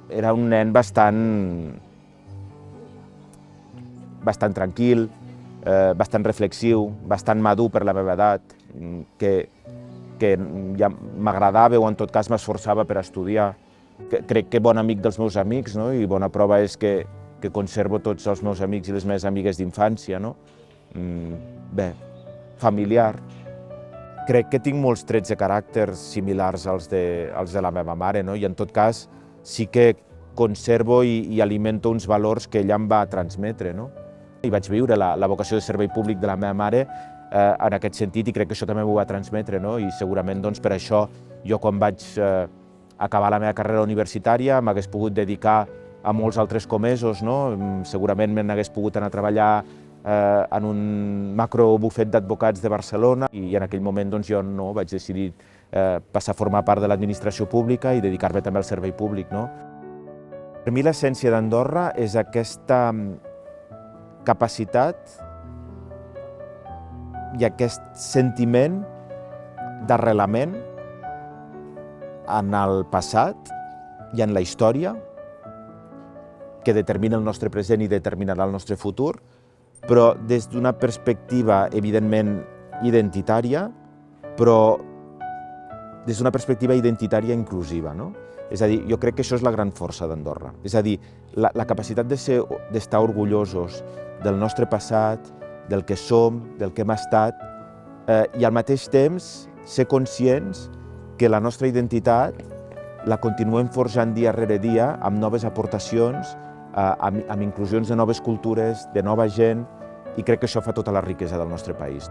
era un nen bastant tranquil, bastant reflexiu, bastant madur per la meva edat, que ja m'agradava o en tot cas m'esforçava per estudiar. Crec que bon amic dels meus amics, no? I bona prova és que conservo tots els meus amics i les meves amigues d'infància, no? Bé, familiar. Crec que tinc molts trets de caràcter similars als de la meva mare, no? I en tot cas sí que conservo i alimento uns valors que ella em va transmetre, no? I vaig viure la vocació de servei públic de la meva mare en aquest sentit i crec que això també m'ho va transmetre, no? I segurament doncs, per això jo quan vaig acabar la meva carrera universitària m'hagués pogut dedicar a molts altres comesos, no? Segurament me n'hagués pogut anar a treballar en un macrobufet d'advocats de Barcelona i en aquell moment doncs, jo no vaig decidir passar a formar part de l'administració pública i dedicar-me també al servei públic, no? Per mi l'essència d'Andorra és aquesta capacitat i aquest sentiment d'arrelament en el passat i en la història que determina el nostre present i determinarà el nostre futur, però des d'una perspectiva evidentment identitària, però des d'una perspectiva identitària inclusiva, no? És a dir, jo crec que això és la gran força d'Andorra. És a dir, la capacitat d'estar orgullosos del nostre passat, del que som, del que hem estat, i al mateix temps ser conscients que la nostra identitat la continuem forjant dia rere dia amb noves aportacions, amb inclusions de noves cultures, de nova gent, i crec que això fa tota la riquesa del nostre país.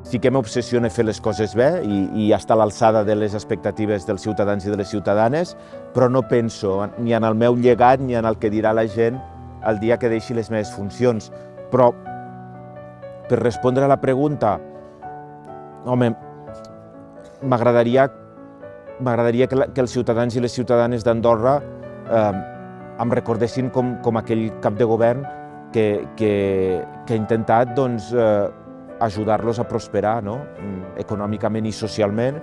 Sí que m'obsessiona fer les coses bé i estar a l'alçada de les expectatives dels ciutadans i de les ciutadanes, però no penso ni en el meu llegat ni en el que dirà la gent el dia que deixi les meves funcions. Però, per respondre a la pregunta, home, m'agradaria que els ciutadans i les ciutadanes d'Andorra em recordessin com aquell cap de govern que ha intentat doncs, ajudar-los a prosperar, no? Econòmicament i socialment,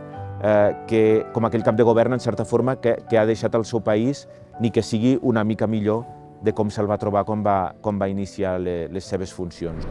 com aquell cap de govern, en certa forma, que ha deixat el seu país ni que sigui una mica millor de com se'l va trobar quan va iniciar les seves funcions.